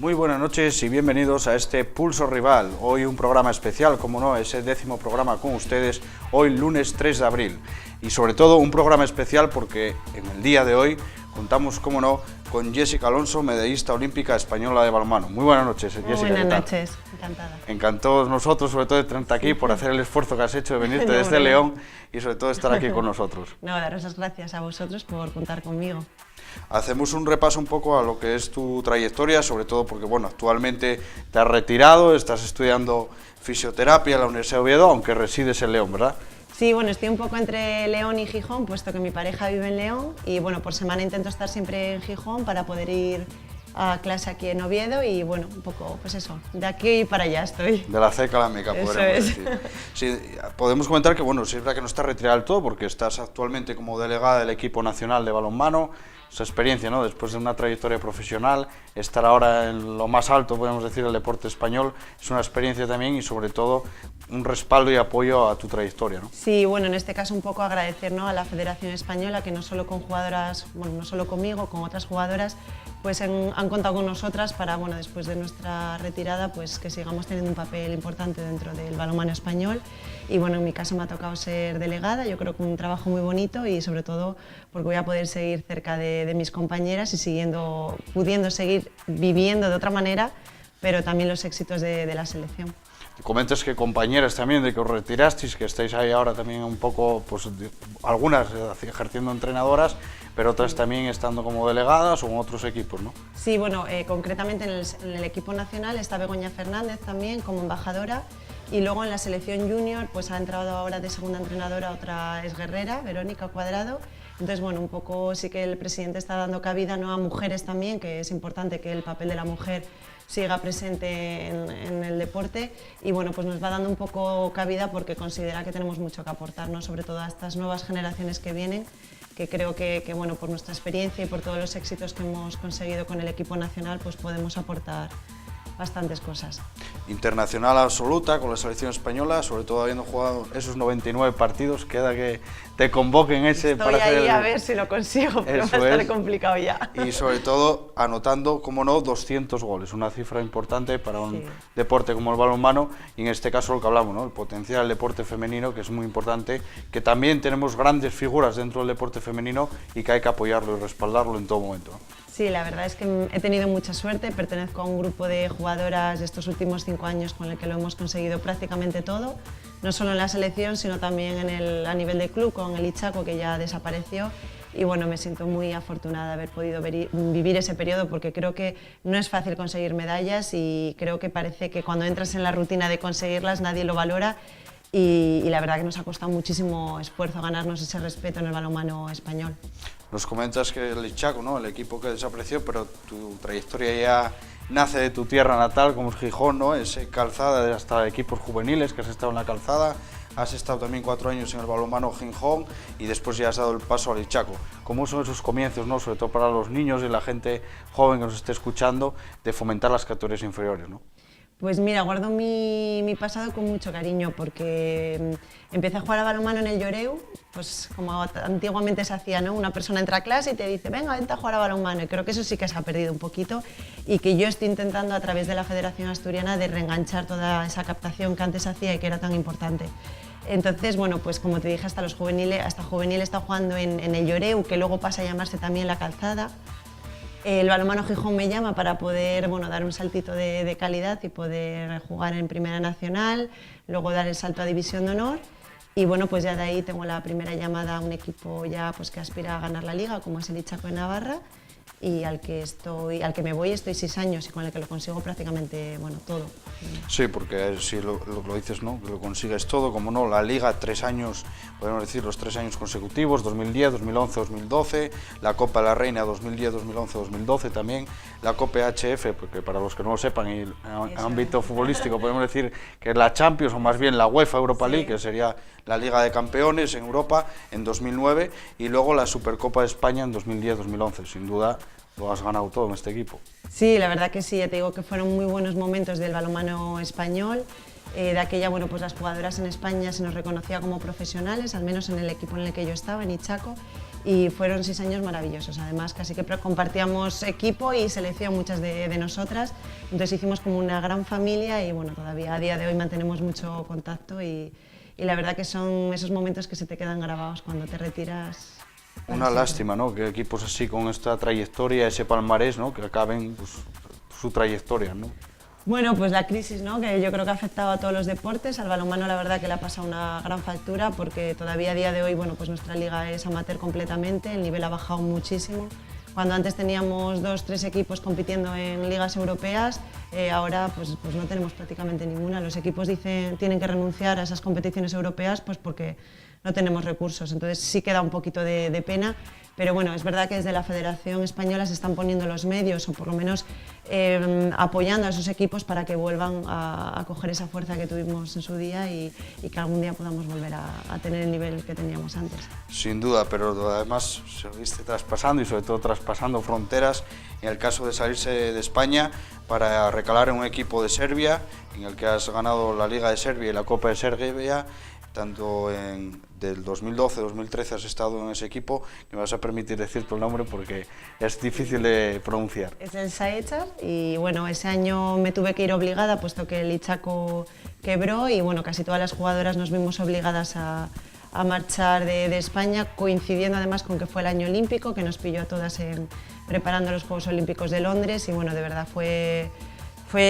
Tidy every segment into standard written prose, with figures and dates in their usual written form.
Muy buenas noches y bienvenidos a este Pulso Rival. Hoy un programa especial, como no, es el 10º programa con ustedes, hoy lunes 3 de abril. Y sobre todo un programa especial porque en el día de hoy contamos, como no, con Jessica Alonso, medallista olímpica española de balonmano. Muy buenas noches, Jessica. Buenas noches, encantada. Encantados nosotros, sobre todo de tenerte aquí, por hacer el esfuerzo que has hecho de venirte desde León y sobre todo estar aquí con nosotros. No, daros las gracias a vosotros por contar conmigo. Hacemos un repaso un poco a lo que es tu trayectoria, sobre todo porque, bueno, actualmente te has retirado, estás estudiando fisioterapia en la Universidad de Oviedo, aunque resides en León, ¿verdad? Sí, bueno, estoy un poco entre León y Gijón, puesto que mi pareja vive en León y, bueno, por semana intento estar siempre en Gijón para poder ir a clase aquí en Oviedo y, bueno, un poco, pues eso, de aquí para allá estoy. De la ceca a la meca, podríamos decir. Sí, podemos comentar que, bueno, sí es verdad que no estás retirada del todo porque estás actualmente como delegada del equipo nacional de balonmano. Esa experiencia, ¿no? Después de una trayectoria profesional, estar ahora en lo más alto, podemos decir, del deporte español, es una experiencia también y sobre todo un respaldo y apoyo a tu trayectoria, ¿no? Sí, bueno, en este caso un poco agradecer, ¿no?, a la Federación Española, que no solo con jugadoras, bueno, no solo conmigo, con otras jugadoras, pues han contado con nosotras para, bueno, después de nuestra retirada, pues que sigamos teniendo un papel importante dentro del balonmano español. Y bueno, en mi caso me ha tocado ser delegada, yo creo que un trabajo muy bonito y sobre todo porque voy a poder seguir cerca de mis compañeras y pudiendo seguir viviendo de otra manera, pero también los éxitos de la selección. Comentas que compañeras también, de que os retirasteis, que estáis ahí ahora también un poco, pues algunas ejerciendo entrenadoras, pero otras también estando como delegadas o en otros equipos, ¿no? Sí, bueno, concretamente en el equipo nacional está Begoña Fernández también como embajadora y luego en la selección junior pues ha entrado ahora de segunda entrenadora otra exguerrera, Verónica Cuadrado. Entonces, bueno, un poco sí que el presidente está dando cabida, ¿no?, a mujeres también, que es importante que el papel de la mujer siga presente en el deporte y, bueno, pues nos va dando un poco cabida porque considera que tenemos mucho que aportar, ¿no?, sobre todo a estas nuevas generaciones que vienen, que creo que bueno, por nuestra experiencia y por todos los éxitos que hemos conseguido con el equipo nacional, pues podemos aportar bastantes cosas. Internacional absoluta con la selección española, sobre todo habiendo jugado esos 99 partidos, queda que te convoquen ese Estoy para hacer ahí a ver si lo consigo, pero va a estar complicado ya. Y sobre todo anotando, como no, 200 goles, una cifra importante para un deporte como el balonmano y en este caso lo que hablamos, ¿no?, el potencial del deporte femenino, que es muy importante, que también tenemos grandes figuras dentro del deporte femenino y que hay que apoyarlo y respaldarlo en todo momento, ¿no? Sí, la verdad es que he tenido mucha suerte, pertenezco a un grupo de jugadoras de estos últimos 5 años con el que lo hemos conseguido prácticamente todo, no solo en la selección, sino también a nivel de club, con el Ichaco, que ya desapareció, y bueno, me siento muy afortunada de haber podido vivir ese periodo porque creo que no es fácil conseguir medallas y creo que parece que cuando entras en la rutina de conseguirlas nadie lo valora y la verdad que nos ha costado muchísimo esfuerzo ganarnos ese respeto en el balonmano español. Nos comentas que el Ichaco, ¿no?, el equipo que desapareció, pero tu trayectoria ya nace de tu tierra natal, como es Gijón, ¿no?, es Calzada, hasta equipos juveniles, que has estado en la Calzada, has estado también 4 años en el balonmano Gijón y después ya has dado el paso al Ichaco. ¿Cómo son esos comienzos, ¿no?, sobre todo para los niños y la gente joven que nos esté escuchando, de fomentar las categorías inferiores, ¿no? Pues mira, guardo mi pasado con mucho cariño porque empecé a jugar a balonmano en el Lloreu, pues como antiguamente se hacía, ¿no? Una persona entra a clase y te dice, venga, vente a jugar a balonmano, y creo que eso sí que se ha perdido un poquito y que yo estoy intentando a través de la Federación Asturiana de reenganchar toda esa captación que antes hacía y que era tan importante. Entonces, bueno, pues como te dije, hasta juvenil está jugando en el Lloreu, que luego pasa a llamarse también La Calzada. El balonmano Gijón me llama para poder, bueno, dar un saltito de calidad y poder jugar en Primera Nacional, luego dar el salto a División de Honor y bueno, pues ya de ahí tengo la primera llamada a un equipo ya pues que aspira a ganar la Liga, como es el Ichaco de Navarra, y al que me voy estoy 6 años y con el que lo consigo prácticamente, bueno, todo. Sí, porque si lo dices, ¿no?, que lo consigues todo, como no, la Liga 3 años, podemos decir los 3 años consecutivos, 2010, 2011, 2012, la Copa de la Reina 2010, 2011, 2012 también, la Copa HF, porque para los que no lo sepan, y en ámbito futbolístico podemos decir que es la Champions, o más bien la UEFA Europa League, que sería la Liga de Campeones en Europa en 2009, y luego la Supercopa de España en 2010-2011, sin duda. Lo has ganado todo en este equipo. Sí, la verdad que sí, ya te digo que fueron muy buenos momentos del balonmano español. De aquella, bueno, pues las jugadoras en España se nos reconocía como profesionales, al menos en el equipo en el que yo estaba, en Ichaco, y fueron 6 años maravillosos. Además, casi que compartíamos equipo y selección muchas de nosotras, entonces hicimos como una gran familia y bueno, todavía a día de hoy mantenemos mucho contacto y la verdad que son esos momentos que se te quedan grabados cuando te retiras. Una lástima, ¿no? Que equipos así con esta trayectoria, ese palmarés, ¿no? Que acaben pues, su trayectoria, ¿no? Bueno, pues la crisis, ¿no? Que yo creo que ha afectado a todos los deportes. Al balonmano la verdad que le ha pasado una gran factura porque todavía a día de hoy, bueno, pues nuestra liga es amateur completamente, el nivel ha bajado muchísimo. Cuando antes teníamos 2 o 3 equipos compitiendo en ligas europeas, ahora pues no tenemos prácticamente ninguna. Los equipos tienen que renunciar a esas competiciones europeas pues porque no tenemos recursos, entonces sí queda un poquito de pena, pero bueno, es verdad que desde la Federación Española se están poniendo los medios o por lo menos apoyando a esos equipos para que vuelvan a coger esa fuerza que tuvimos en su día y que algún día podamos volver a tener el nivel que teníamos antes. Sin duda, pero además se viste traspasando y sobre todo traspasando fronteras, en el caso de salirse de España para recalar en un equipo de Serbia, en el que has ganado la Liga de Serbia y la Copa de Serbia, tanto del 2012-2013 has estado en ese equipo, que me vas a permitir decirte el nombre porque es difícil de pronunciar. Es el Saechar y bueno, ese año me tuve que ir obligada puesto que el Ichaco quebró y bueno, casi todas las jugadoras nos vimos obligadas a marchar de España, coincidiendo además con que fue el año olímpico, que nos pilló a todas preparando los Juegos Olímpicos de Londres y bueno, de verdad fue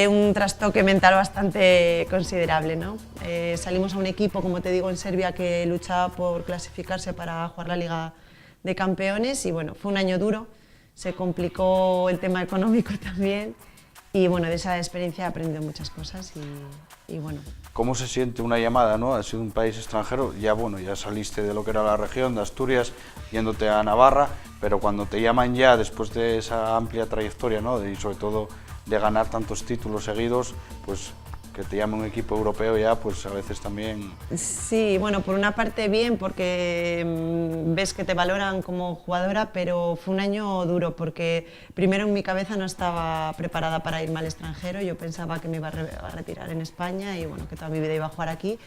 un trastoque mental bastante considerable, ¿no? Salimos a un equipo, como te digo, en Serbia que luchaba por clasificarse para jugar la Liga de Campeones y bueno, fue un año duro, se complicó el tema económico también y bueno, de esa experiencia he aprendido muchas cosas y bueno. ¿Cómo se siente una llamada, ¿no? Has sido un país extranjero, ya bueno, ya saliste de lo que era la región de Asturias, yéndote a Navarra, pero cuando te llaman ya después de esa amplia trayectoria, ¿no? Y sobre todo de ganar tantos títulos seguidos, pues que te llame un equipo europeo ya, pues a veces también... Sí, bueno, por una parte bien, porque ves que te valoran como jugadora, pero fue un año duro, porque primero en mi cabeza no estaba preparada para irme al extranjero, yo pensaba que me iba a retirar en España y bueno, que toda mi vida iba a jugar aquí,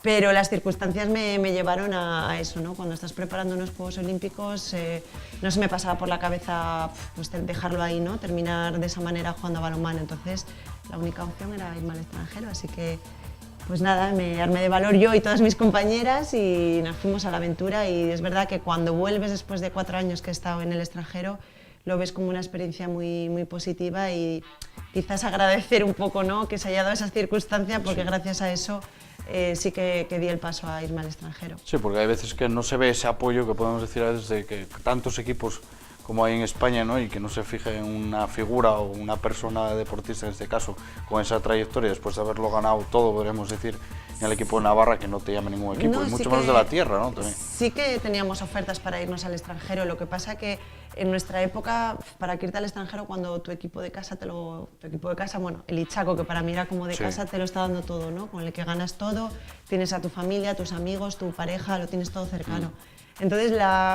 pero las circunstancias me llevaron a eso, ¿no? Cuando estás preparando unos Juegos Olímpicos, no se me pasaba por la cabeza pues, dejarlo ahí, ¿no? Terminar de esa manera jugando a balonmano, entonces la única opción era irme al extranjero, así que pues nada, me armé de valor yo y todas mis compañeras y nos fuimos a la aventura y es verdad que cuando vuelves después de 4 años que he estado en el extranjero, lo ves como una experiencia muy, muy positiva y quizás agradecer un poco, ¿no? Que se haya dado esa circunstancia porque gracias a eso sí que di el paso a irme al extranjero. Sí, porque hay veces que no se ve ese apoyo que podemos decir a veces de que tantos equipos como hay en España, ¿no? Y que no se fije en una figura o una persona deportista en este caso con esa trayectoria después de haberlo ganado todo, podríamos decir, en el equipo de Navarra, que no te llame ningún equipo, No, y sí mucho menos de la tierra, ¿no? También. Sí que teníamos ofertas para irnos al extranjero, lo que pasa que en nuestra época, para irte al extranjero, cuando tu equipo de casa, bueno, el Ichaco, que para mí era como de casa, te lo está dando todo, ¿no? Con el que ganas todo, tienes a tu familia, tus amigos, tu pareja, lo tienes todo cercano. Entonces,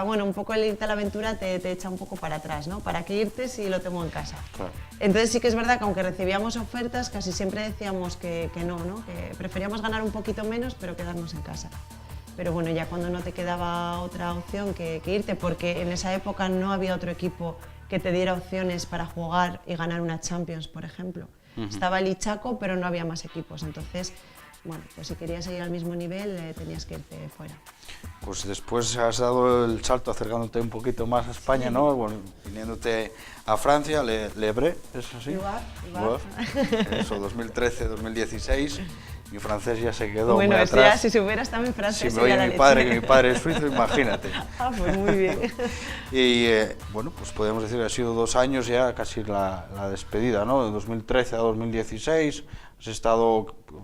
bueno, un poco el irte a la aventura te echa un poco para atrás, ¿no? ¿Para qué irte si lo tengo en casa? Claro. Entonces sí que es verdad que aunque recibíamos ofertas, casi siempre decíamos que no, que preferíamos ganar un poquito menos, pero quedarnos en casa. Pero bueno, ya cuando no te quedaba otra opción que irte, porque en esa época no había otro equipo que te diera opciones para jugar y ganar una Champions, por ejemplo. Estaba el Ichaco, pero no había más equipos, entonces, bueno, pues si querías seguir al mismo nivel, tenías que irte fuera. Pues después has dado el salto acercándote un poquito más a España, sí. ¿No? Bueno, viniéndote a Francia, Le Bret, ¿es así? Le Eso, 2013-2016. Mi francés ya se quedó bueno, muy atrás. Ya, si supieras también francés. Si me oye mi padre, que mi padre es suizo, imagínate. Ah, pues muy bien. Y bueno, pues podemos decir que ha sido 2 años ya casi la despedida, ¿no? De 2013 a 2016 has estado pues,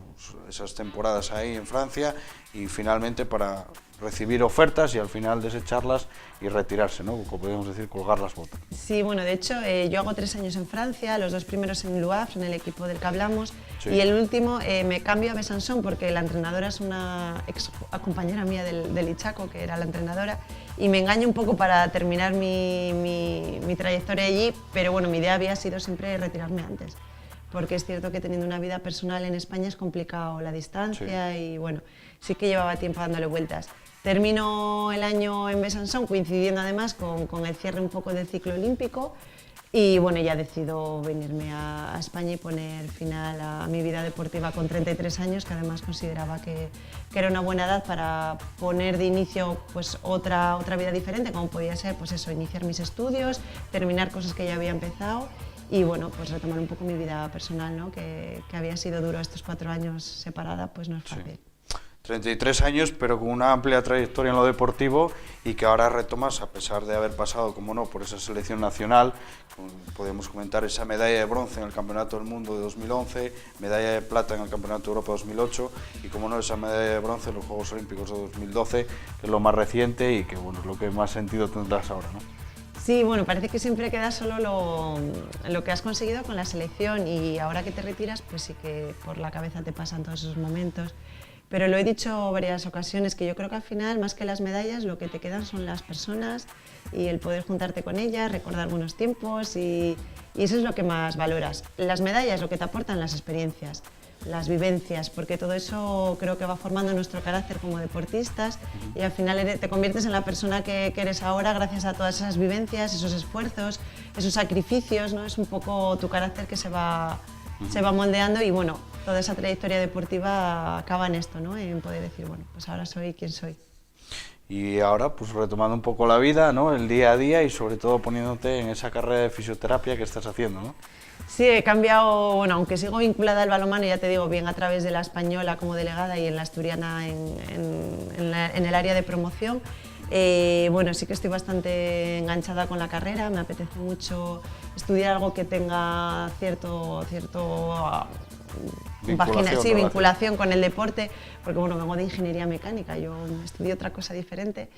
esas temporadas ahí en Francia y finalmente para recibir ofertas y al final desecharlas y retirarse, ¿no? Como podríamos decir, colgar las botas. Sí, bueno, de hecho yo hago 3 años en Francia, los 2 primeros en Le Havre, en el equipo del que hablamos, sí. Y el último me cambio a Besançon porque la entrenadora es una ex compañera mía del Ichaco, que era la entrenadora, y me engaño un poco para terminar mi trayectoria allí, pero bueno, mi idea había sido siempre retirarme antes, porque es cierto que teniendo una vida personal en España es complicado la distancia, sí. Y bueno, sí que llevaba tiempo dándole vueltas. Termino el año en Besançon, coincidiendo además con el cierre un poco del ciclo olímpico, y bueno, ya decido venirme a España y poner final a mi vida deportiva con 33 años, que además consideraba que era una buena edad para poner de inicio pues, otra vida diferente, como podía ser pues eso, iniciar mis estudios, terminar cosas que ya había empezado y bueno, pues retomar un poco mi vida personal, ¿no? que había sido duro estos 4 años separada, pues no es fácil. Sí. 33 años, pero con una amplia trayectoria en lo deportivo y que ahora retomas, a pesar de haber pasado, como no, por esa selección nacional. Podemos comentar esa medalla de bronce en el Campeonato del Mundo de 2011, medalla de plata en el Campeonato de Europa 2008 y, como no, esa medalla de bronce en los Juegos Olímpicos de 2012, que es lo más reciente y que bueno, es lo que más sentido tendrás ahora, ¿no? Sí, bueno, parece que siempre queda solo lo que has conseguido con la selección y ahora que te retiras, pues sí que por la cabeza te pasan todos esos momentos. Pero lo he dicho varias ocasiones, que yo creo que al final, más que las medallas, lo que te quedan son las personas y el poder juntarte con ellas, recordar buenos tiempos y eso es lo que más valoras. Las medallas, lo que te aportan las experiencias, las vivencias, porque todo eso creo que va formando nuestro carácter como deportistas y al final te conviertes en la persona que eres ahora gracias a todas esas vivencias, esos esfuerzos, esos sacrificios, ¿no? Es un poco tu carácter que se va moldeando y bueno, toda esa trayectoria deportiva acaba en esto, ¿no? En poder decir, bueno, pues ahora soy quien soy. Y ahora, pues retomando un poco la vida, ¿no? El día a día y sobre todo poniéndote en esa carrera de fisioterapia que estás haciendo, ¿no? Sí, he cambiado, bueno, aunque sigo vinculada al balonmano, ya te digo, bien a través de la española como delegada y en la asturiana en el área de promoción. Bueno, sí que estoy bastante enganchada con la carrera, me apetece mucho estudiar algo que tenga cierto vinculación con el deporte, porque bueno, vengo de ingeniería mecánica, yo estudié otra cosa diferente,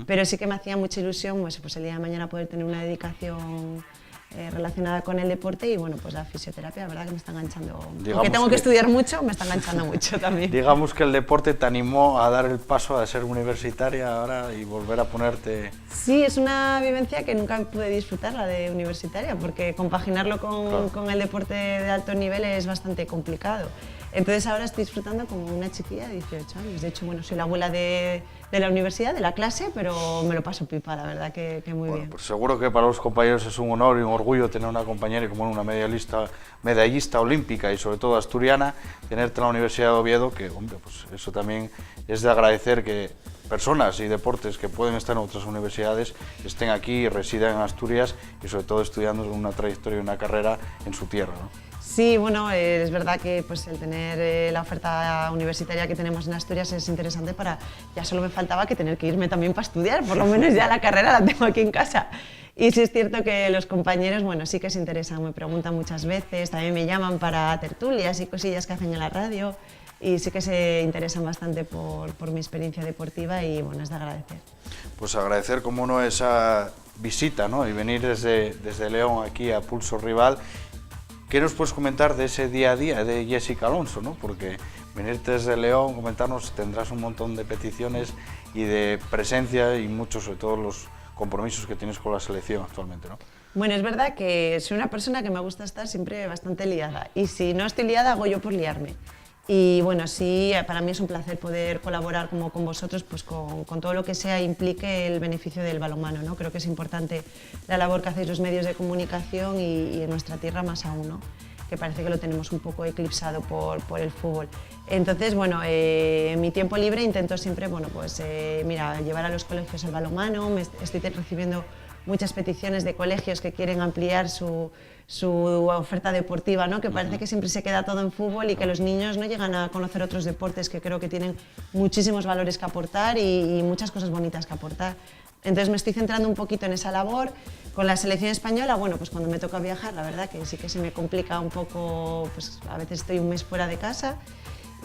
pero sí que me hacía mucha ilusión pues el día de mañana poder tener una dedicación relacionada con el deporte y bueno, pues la fisioterapia, la verdad que me está enganchando. Aunque tengo que estudiar mucho, me está enganchando mucho también. Digamos que el deporte te animó a dar el paso a ser universitaria ahora y volver a ponerte... Sí, es una vivencia que nunca pude disfrutar, la de universitaria, porque compaginarlo con el deporte de alto nivel es bastante complicado. Entonces ahora estoy disfrutando como una chiquilla de 18 años. De hecho, bueno, soy la abuela de la universidad, de la clase, pero me lo paso pipa, la verdad que muy bien. Pues seguro que para los compañeros es un honor y un orgullo tener una compañera como una medallista olímpica y sobre todo asturiana, tenerte en la Universidad de Oviedo, que hombre, pues eso también es de agradecer que personas y deportes que pueden estar en otras universidades estén aquí y residan en Asturias y sobre todo estudiando una trayectoria y una carrera en su tierra, ¿no? Sí, bueno, es verdad que pues, el tener la oferta universitaria que tenemos en Asturias es interesante para... Ya solo me faltaba que tener que irme también para estudiar, por lo menos ya la carrera la tengo aquí en casa. Y sí es cierto que los compañeros, bueno, sí que se interesan, me preguntan muchas veces, también me llaman para tertulias y cosillas que hacen en la radio y sí que se interesan bastante por mi experiencia deportiva y bueno, es de agradecer. Pues agradecer, como no, esa visita, ¿no? Y venir desde León aquí a Pulso Rival. ¿Qué nos puedes comentar de ese día a día de Jessica Alonso, ¿no? Porque venirte desde León, comentarnos, tendrás un montón de peticiones y de presencia y muchos, sobre todo, los compromisos que tienes con la selección actualmente, ¿no? Bueno, es verdad que soy una persona que me gusta estar siempre bastante liada y si no estoy liada hago yo por liarme. Y bueno, sí, para mí es un placer poder colaborar como con vosotros pues con todo lo que sea implique el beneficio del balonmano, ¿no? Creo que es importante la labor que hacéis los medios de comunicación y en nuestra tierra más aún, ¿no? Que parece que lo tenemos un poco eclipsado por el fútbol. Entonces, bueno, en mi tiempo libre intento siempre, bueno, pues mira, llevar a los colegios el balonmano, estoy recibiendo muchas peticiones de colegios que quieren ampliar su oferta deportiva, ¿no? Que parece que siempre se queda todo en fútbol y que los niños no llegan a conocer otros deportes que creo que tienen muchísimos valores que aportar y muchas cosas bonitas que aportar. Entonces me estoy centrando un poquito en esa labor. Con la selección española, bueno, pues cuando me toca viajar, la verdad que sí que se me complica un poco, pues a veces estoy un mes fuera de casa.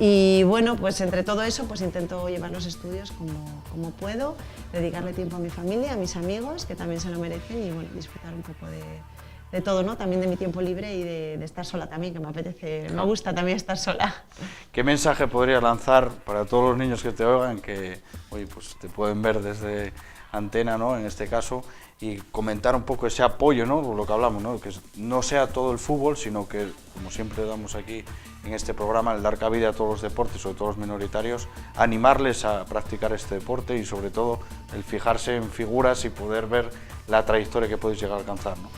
Y bueno, pues entre todo eso pues intento llevar los estudios como puedo, dedicarle tiempo a mi familia, a mis amigos, que también se lo merecen, y bueno, disfrutar un poco de todo, ¿no? También de mi tiempo libre y de estar sola también, que me apetece, me gusta también estar sola. ¿Qué mensaje podrías lanzar para todos los niños que te oigan, que oye, pues te pueden ver desde antena, ¿no? En este caso, y comentar un poco ese apoyo, ¿no? Lo que hablamos, ¿no? Que no sea todo el fútbol, sino que, como siempre damos aquí en este programa, el dar cabida a todos los deportes, sobre todo los minoritarios, animarles a practicar este deporte y sobre todo el fijarse en figuras y poder ver la trayectoria que podéis llegar a alcanzar, ¿no?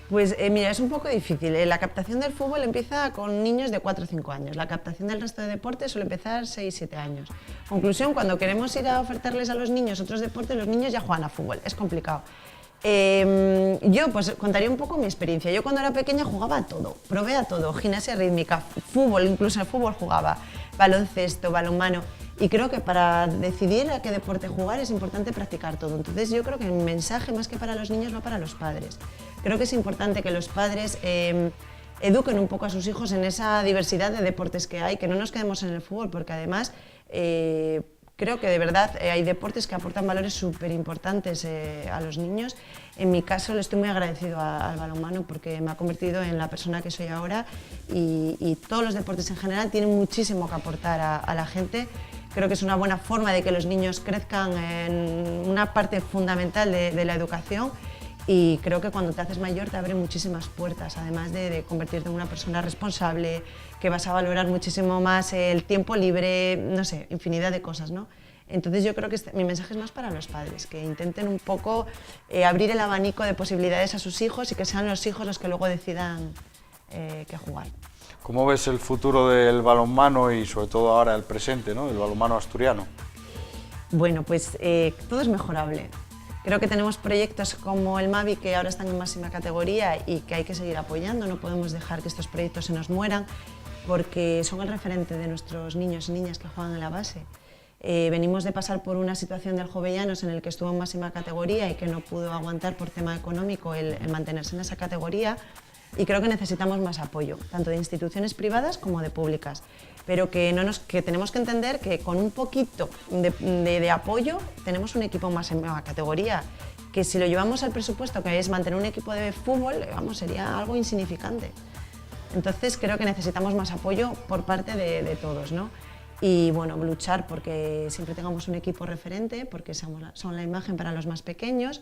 Pues mira, es un poco difícil. La captación del fútbol empieza con niños de 4 o 5 años. La captación del resto de deportes suele empezar 6 o 7 años. Conclusión, cuando queremos ir a ofertarles a los niños otros deportes, los niños ya juegan a fútbol. Es complicado. Yo pues contaría un poco mi experiencia. Yo cuando era pequeña jugaba a todo, probé a todo, gimnasia rítmica, fútbol, incluso al fútbol jugaba, baloncesto, balonmano. Y creo que para decidir a qué deporte jugar es importante practicar todo. Entonces yo creo que el mensaje más que para los niños va para los padres. Creo que es importante que los padres eduquen un poco a sus hijos en esa diversidad de deportes que hay, que no nos quedemos en el fútbol, porque además creo que de verdad hay deportes que aportan valores súper importantes a los niños. En mi caso le estoy muy agradecido al balonmano porque me ha convertido en la persona que soy ahora y todos los deportes en general tienen muchísimo que aportar a la gente. Creo que es una buena forma de que los niños crezcan en una parte fundamental de la educación y creo que cuando te haces mayor te abre muchísimas puertas, además de convertirte en una persona responsable, que vas a valorar muchísimo más el tiempo libre, no sé, infinidad de cosas, ¿no? Entonces yo creo que mi mensaje es más para los padres, que intenten un poco abrir el abanico de posibilidades a sus hijos y que sean los hijos los que luego decidan qué jugar. ¿Cómo ves el futuro del balonmano y sobre todo ahora el presente, ¿no? El balonmano asturiano? Bueno, pues todo es mejorable. Creo que tenemos proyectos como el Mavi que ahora están en máxima categoría y que hay que seguir apoyando. No podemos dejar que estos proyectos se nos mueran porque son el referente de nuestros niños y niñas que juegan en la base. Venimos de pasar por una situación del Jovellanos en el que estuvo en máxima categoría y que no pudo aguantar por tema económico el mantenerse en esa categoría. Y creo que necesitamos más apoyo, tanto de instituciones privadas como de públicas, pero que tenemos que entender que con un poquito de apoyo tenemos un equipo más en nueva categoría, que si lo llevamos al presupuesto, que es mantener un equipo de fútbol, vamos, sería algo insignificante. Entonces creo que necesitamos más apoyo por parte de todos, ¿no? Y bueno, luchar porque siempre tengamos un equipo referente, porque son la imagen para los más pequeños.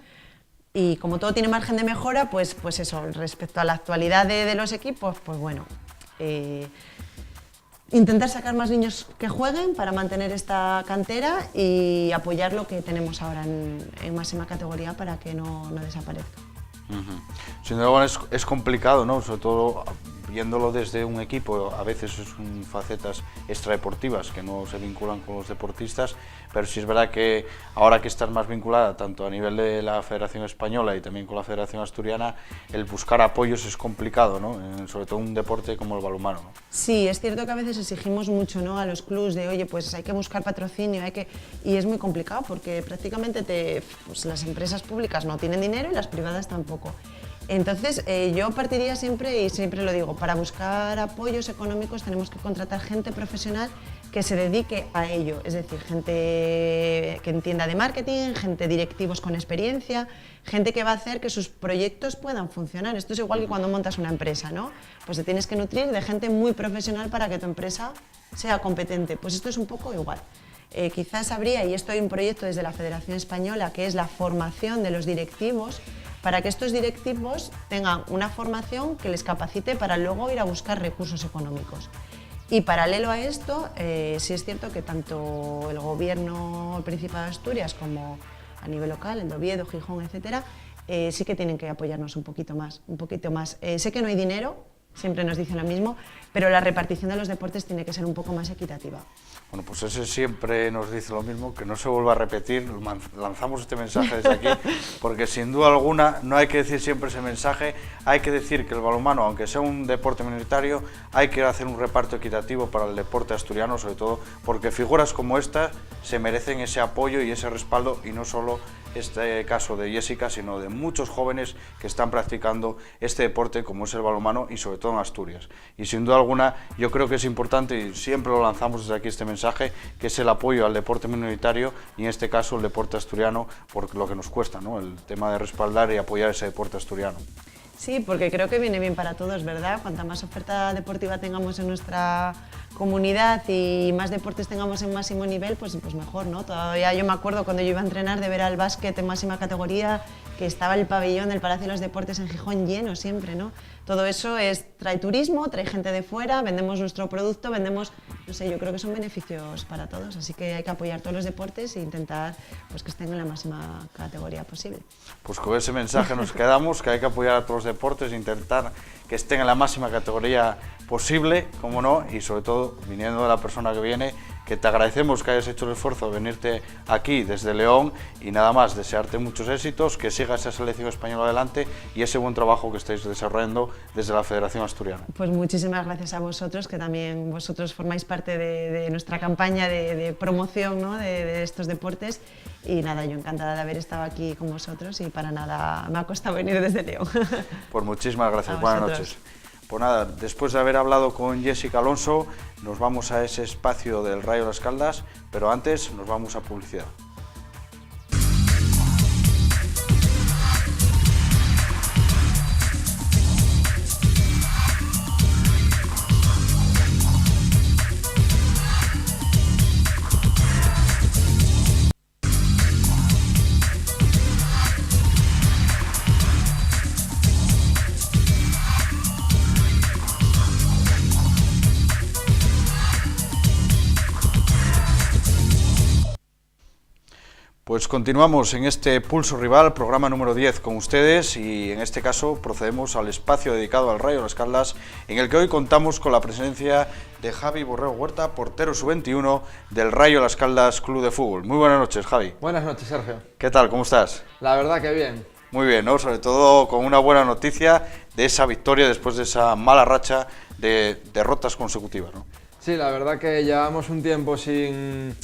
Y como todo tiene margen de mejora, pues eso, respecto a la actualidad de los equipos, pues bueno, intentar sacar más niños que jueguen para mantener esta cantera y apoyar lo que tenemos ahora en máxima categoría para que no desaparezca. Sin duda es complicado, ¿no? Sobre todo viéndolo desde un equipo, a veces son facetas extradeportivas que no se vinculan con los deportistas, pero sí es verdad que ahora que estás más vinculada tanto a nivel de la Federación Española y también con la Federación Asturiana, el buscar apoyos es complicado, ¿no? Sobre todo un deporte como el balonmano, ¿no? Sí, es cierto que a veces exigimos mucho, ¿no? A los clubs de, oye, pues hay que buscar patrocinio, y es muy complicado porque prácticamente pues las empresas públicas no tienen dinero y las privadas tampoco. Entonces, yo partiría siempre, y siempre lo digo, para buscar apoyos económicos tenemos que contratar gente profesional que se dedique a ello, es decir, gente que entienda de marketing, gente directivos con experiencia, gente que va a hacer que sus proyectos puedan funcionar. Esto es igual que cuando montas una empresa, ¿no? Pues te tienes que nutrir de gente muy profesional para que tu empresa sea competente. Pues esto es un poco igual. Quizás habría, y esto hay un proyecto desde la Federación Española, que es la formación de los directivos, para que estos directivos tengan una formación que les capacite para luego ir a buscar recursos económicos. Y paralelo a esto, sí es cierto que tanto el Gobierno, el Principado de Asturias, como a nivel local, el de Oviedo, Gijón, etcétera, sí que tienen que apoyarnos un poquito más. Sé que no hay dinero, siempre nos dicen lo mismo, pero la repartición de los deportes tiene que ser un poco más equitativa. Bueno, pues ese siempre nos dice lo mismo, que no se vuelva a repetir, lanzamos este mensaje desde aquí, porque sin duda alguna no hay que decir siempre ese mensaje, hay que decir que el balonmano, aunque sea un deporte minoritario, hay que hacer un reparto equitativo para el deporte asturiano, sobre todo porque figuras como esta se merecen ese apoyo y ese respaldo, y no solo este caso de Jessica, sino de muchos jóvenes que están practicando este deporte como es el balonmano y sobre todo en Asturias. Y sin duda alguna yo creo que es importante, y siempre lo lanzamos desde aquí este mensaje, que es el apoyo al deporte minoritario y en este caso el deporte asturiano, por lo que nos cuesta, ¿no? El tema de respaldar y apoyar ese deporte asturiano. Sí, porque creo que viene bien para todos, ¿verdad? Cuanta más oferta deportiva tengamos en nuestra comunidad y más deportes tengamos en máximo nivel, pues mejor, ¿no? Todavía yo me acuerdo cuando yo iba a entrenar de ver al básquet en máxima categoría, que estaba el pabellón del Palacio de los Deportes en Gijón lleno siempre, ¿no? Todo eso trae turismo, trae gente de fuera, vendemos nuestro producto, vendemos, no sé, yo creo que son beneficios para todos, así que hay que apoyar todos los deportes e intentar pues, que estén en la máxima categoría posible. Pues con ese mensaje nos quedamos, que hay que apoyar a todos los deportes, intentar que estén en la máxima categoría posible, como no, y sobre todo, viniendo de la persona que viene, que te agradecemos que hayas hecho el esfuerzo de venirte aquí desde León y nada más, desearte muchos éxitos, que siga esa selección española adelante y ese buen trabajo que estáis desarrollando desde la Federación Asturiana. Pues muchísimas gracias a vosotros, que también vosotros formáis parte de nuestra campaña de promoción, ¿no? de estos deportes. Y nada, yo encantada de haber estado aquí con vosotros y para nada me ha costado venir desde León. Pues muchísimas gracias, buenas noches. Pues nada, después de haber hablado con Jessica Alonso, nos vamos a ese espacio del Rayo Las Caldas, pero antes nos vamos a publicidad. Pues continuamos en este Pulso Rival, programa número 10 con ustedes y en este caso procedemos al espacio dedicado al Rayo Las Caldas, en el que hoy contamos con la presencia de Javi Borrego Huerta, portero sub-21 del Rayo Las Caldas Club de Fútbol. Muy buenas noches, Javi. Buenas noches, Sergio. ¿Qué tal? ¿Cómo estás? La verdad que bien. Muy bien, ¿no? Sobre todo con una buena noticia de esa victoria después de esa mala racha de derrotas consecutivas, ¿no? Sí, la verdad que llevamos un tiempo sin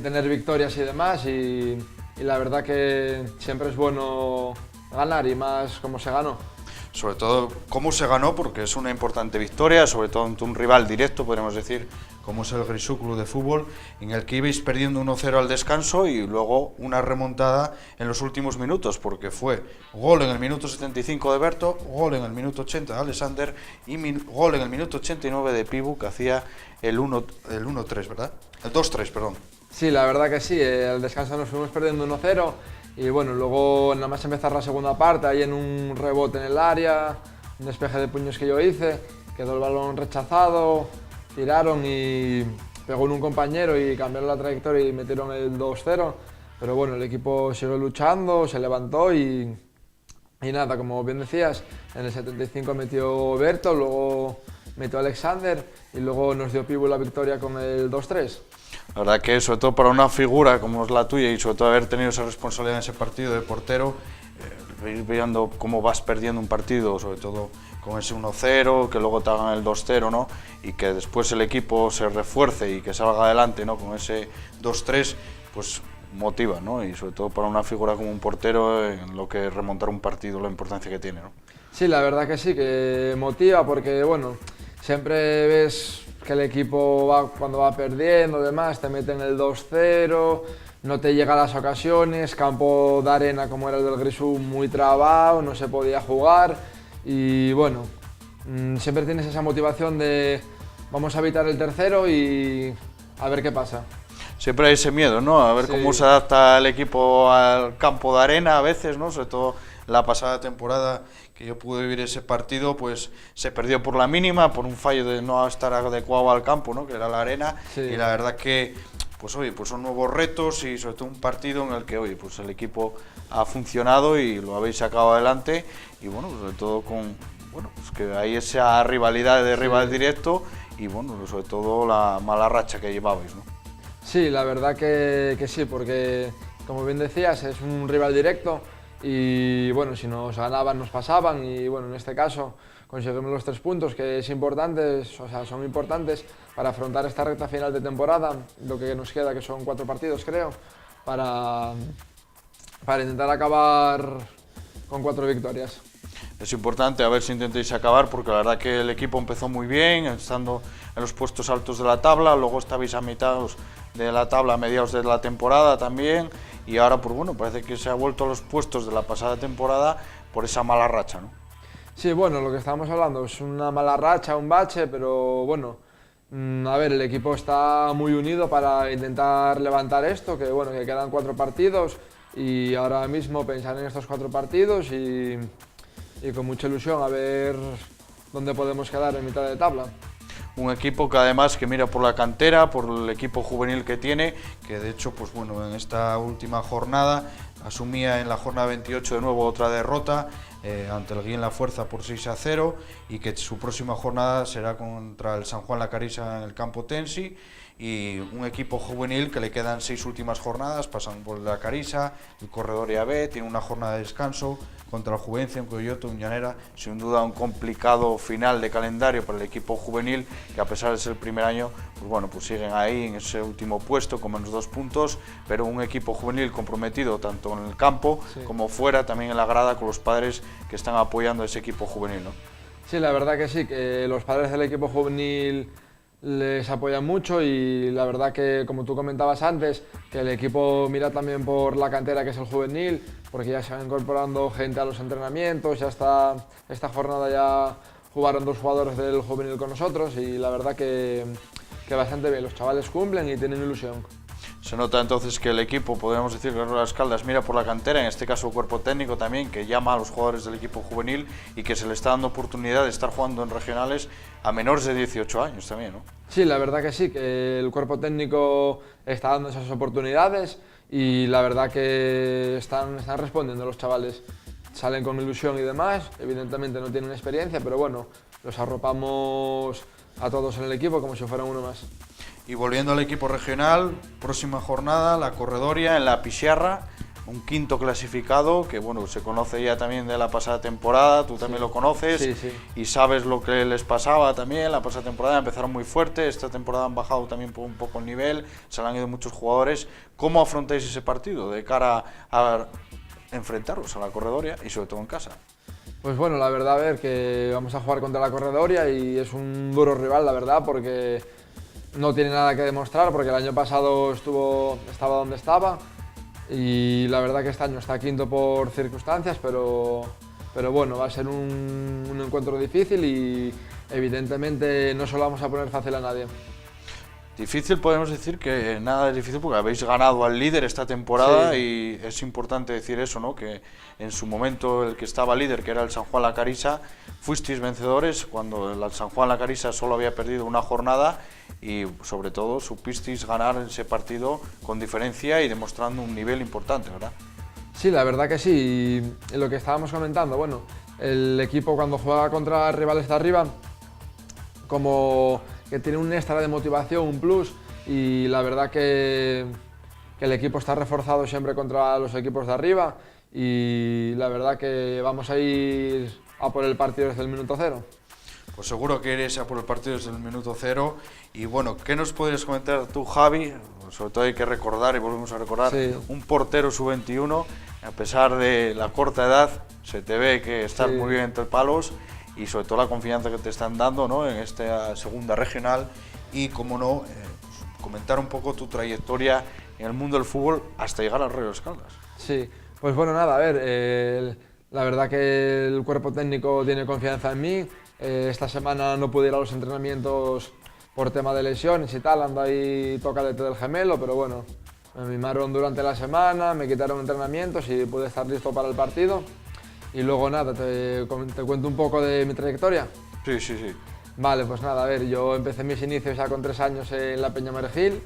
tener victorias y demás y la verdad que siempre es bueno ganar y más como se ganó. Sobre todo cómo se ganó, porque es una importante victoria, sobre todo ante un rival directo, podríamos decir, como es el Grisú Club de Fútbol, en el que ibais perdiendo 1-0 al descanso y luego una remontada en los últimos minutos, porque fue gol en el minuto 75 de Berto, gol en el minuto 80 de Alexander y gol en el minuto 89 de Pibu, que hacía el 1-3, ¿verdad? El 2-3, perdón. Sí, la verdad que sí, al descanso nos fuimos perdiendo 1-0 y bueno, luego nada más empezar la segunda parte, ahí en un rebote en el área, un despeje de puños que yo hice, quedó el balón rechazado, tiraron y pegó en un compañero y cambiaron la trayectoria y metieron el 2-0, pero bueno, el equipo siguió luchando, se levantó y nada, como bien decías, en el 75 metió Berto, luego metió Alexander y luego nos dio Pibu la victoria con el 2-3. La verdad que sobre todo para una figura como es la tuya y sobre todo haber tenido esa responsabilidad en ese partido de portero, ir viendo cómo vas perdiendo un partido, sobre todo con ese 1-0, que luego te hagan el 2-0, ¿no? Y que después el equipo se refuerce y que salga adelante, ¿no? Con ese 2-3, pues motiva, ¿no? Y sobre todo para una figura como un portero, en lo que remontar un partido, la importancia que tiene, ¿no? Sí, la verdad que sí, que motiva porque, bueno, siempre ves que el equipo cuando va perdiendo, demás, te meten el 2-0, no te llegan las ocasiones, campo de arena como era el del Grisú muy trabado, no se podía jugar y bueno, siempre tienes esa motivación de vamos a evitar el tercero y a ver qué pasa. Siempre hay ese miedo, ¿no? A ver sí, cómo se adapta el equipo al campo de arena a veces, ¿no? Sobre todo la pasada temporada que yo pude vivir ese partido, pues se perdió por la mínima, por un fallo de no estar adecuado al campo, ¿no? Que era la arena, sí. Y la verdad que, pues oye, pues son nuevos retos y sobre todo un partido en el que, oye, pues el equipo ha funcionado y lo habéis sacado adelante y bueno, sobre todo con, bueno, pues que hay esa rivalidad de rival directo y bueno, sobre todo la mala racha que llevabais, ¿no? Sí, la verdad que sí, porque como bien decías, es un rival directo y bueno, si nos ganaban nos pasaban y bueno, en este caso conseguimos los 3 puntos que es importantes, o sea, son importantes para afrontar esta recta final de temporada, lo que nos queda que son 4 partidos creo, para intentar acabar con 4 victorias. Es importante a ver si intentéis acabar porque la verdad que el equipo empezó muy bien, estando en los puestos altos de la tabla, luego estabais a mitad de la tabla a mediados de la temporada también y ahora pues bueno, parece que se ha vuelto a los puestos de la pasada temporada por esa mala racha, ¿no? Sí, bueno, lo que estábamos hablando es una mala racha, un bache, pero bueno, a ver, el equipo está muy unido para intentar levantar esto, que bueno, que quedan 4 partidos y ahora mismo pensar en estos 4 partidos y con mucha ilusión a ver dónde podemos quedar en mitad de tabla. Un equipo que además que mira por la cantera, por el equipo juvenil que tiene, que de hecho, pues bueno, en esta última jornada asumía en la jornada 28 de nuevo otra derrota ante el Guillén La Fuerza por 6-0 y que su próxima jornada será contra el San Juan La Carisa en el campo Tensi, y un equipo juvenil que le quedan 6 últimas jornadas, pasan por La Carisa, el Corredoria B, tiene una jornada de descanso contra el Juvencia en Coyoto, en Llanera. Sin duda un complicado final de calendario para el equipo juvenil, que a pesar de ser el primer año, pues bueno, pues siguen ahí en ese último puesto con menos 2 puntos, pero un equipo juvenil comprometido tanto en el campo como fuera, también en la grada, con los padres que están apoyando a ese equipo juvenil, ¿no? Sí, la verdad que sí, que los padres del equipo juvenil les apoyan mucho y la verdad que, como tú comentabas antes, que el equipo mira también por la cantera, que es el juvenil, porque ya se van incorporando gente a los entrenamientos, ya está, esta jornada ya jugaron 2 jugadores del juvenil con nosotros y la verdad que bastante bien, los chavales cumplen y tienen ilusión. Se nota entonces que el equipo, podríamos decir que Las Caldas mira por la cantera, en este caso el cuerpo técnico también, que llama a los jugadores del equipo juvenil y que se le está dando oportunidad de estar jugando en regionales a menores de 18 años también, ¿no? Sí, la verdad que sí, que el cuerpo técnico está dando esas oportunidades y la verdad que están respondiendo los chavales. Salen con ilusión y demás, evidentemente no tienen experiencia, pero bueno, los arropamos a todos en el equipo como si fueran uno más. Y volviendo al equipo regional, próxima jornada, la Corredoria en la Pixarra, un 5º clasificado que bueno, se conoce ya también de la pasada temporada, tú también lo conoces, y sabes lo que les pasaba también. La pasada temporada empezaron muy fuerte, esta temporada han bajado también un poco el nivel, se le han ido muchos jugadores. ¿Cómo afrontáis ese partido de cara a enfrentaros a la Corredoria y sobre todo en casa? Pues bueno, la verdad, a ver, que vamos a jugar contra la Corredoria y es un duro rival, la verdad, porque no tiene nada que demostrar, porque el año pasado estaba donde estaba y la verdad que este año está 5º por circunstancias, pero bueno, va a ser un encuentro difícil y evidentemente no se lo vamos a poner fácil a nadie. Difícil, podemos decir que nada es difícil porque habéis ganado al líder esta temporada, y es importante decir eso, ¿no? Que en su momento el que estaba líder, que era el San Juan La Carisa, fuisteis vencedores cuando el San Juan La Carisa solo había perdido una jornada y sobre todo supisteis ganar ese partido con diferencia y demostrando un nivel importante, ¿verdad? Sí, la verdad que sí. Y lo que estábamos comentando, bueno, el equipo cuando juega contra rivales de arriba, como que tiene un extra de motivación, un plus, y la verdad que el equipo está reforzado siempre contra los equipos de arriba y la verdad que vamos a ir a por el partido desde el minuto 0. Pues seguro que iréis a por el partido desde el minuto 0. Y bueno, ¿qué nos podrías comentar tú, Javi? Sobre todo hay que recordar, y volvemos a recordar, un portero sub-21, a pesar de la corta edad, se te ve que estás muy bien entre palos, y sobre todo la confianza que te están dando, ¿no? En esta segunda regional, y como no, comentar un poco tu trayectoria en el mundo del fútbol hasta llegar al Rayo Las Caldas. Sí, pues bueno, nada, a ver, la verdad que el cuerpo técnico tiene confianza en mí. Esta semana no pude ir a los entrenamientos por tema de lesiones y tal, ando ahí tocadete del gemelo, pero bueno, me mimaron durante la semana, me quitaron entrenamientos y pude estar listo para el partido. Y luego nada, te cuento un poco de mi trayectoria. Sí. Vale, pues nada, a ver, yo empecé mis inicios ya con 3 años en la Peña Mergil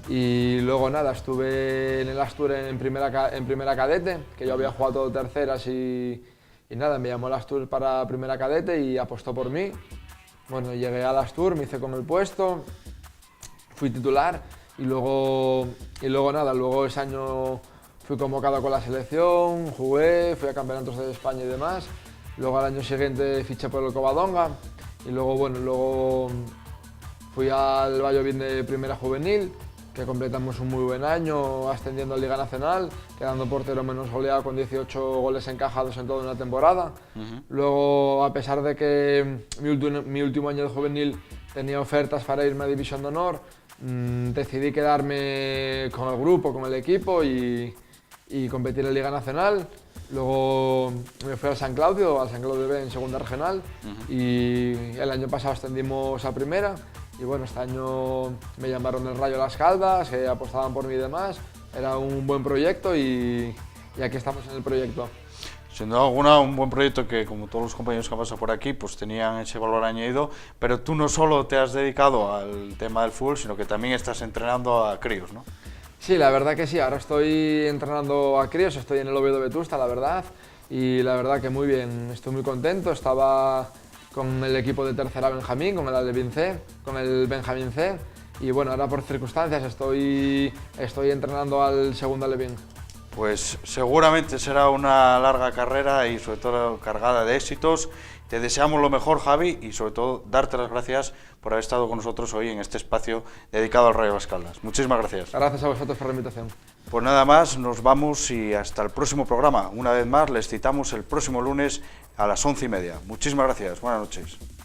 y luego nada, estuve en el Astur en primera cadete, que yo había jugado todo terceras y nada, me llamó el Astur para primera cadete y apostó por mí. Bueno, llegué al Astur, me hice con el puesto, fui titular y luego nada, luego ese año fui convocado con la selección, jugué, fui a campeonatos de España y demás. Luego al año siguiente fiché por el Covadonga y luego fui al Valladolid de primera juvenil, que completamos un muy buen año ascendiendo a Liga Nacional, quedando portero menos goleado con 18 goles encajados en toda una temporada. Luego, a pesar de que mi último año de juvenil tenía ofertas para irme a División de Honor, decidí quedarme con el grupo, con el equipo y competir en Liga Nacional. Luego me fui al San Claudio B en segunda regional y el año pasado ascendimos a primera y bueno, este año me llamaron del Rayo Las Caldas, que apostaban por mí y demás, era un buen proyecto y aquí estamos en el proyecto. Sin duda alguna, un buen proyecto que, como todos los compañeros que han pasado por aquí, pues tenían ese valor añadido, pero tú no solo te has dedicado al tema del fútbol, sino que también estás entrenando a críos, ¿no? Sí, la verdad que sí, ahora estoy entrenando a críos, estoy en el Oviedo Vetusta, la verdad, y la verdad que muy bien, estoy muy contento, estaba con el equipo de tercera Benjamín, con el Alevín C, con el Benjamín C, y bueno, ahora por circunstancias estoy entrenando al segundo Alevín. Pues seguramente será una larga carrera y sobre todo cargada de éxitos. Te deseamos lo mejor, Javi, y sobre todo darte las gracias por haber estado con nosotros hoy en este espacio dedicado al Rayo Las Caldas. Muchísimas gracias. Gracias a vosotros por la invitación. Pues nada más, nos vamos y hasta el próximo programa. Una vez más, les citamos el próximo lunes a las 11:30. Muchísimas gracias. Buenas noches.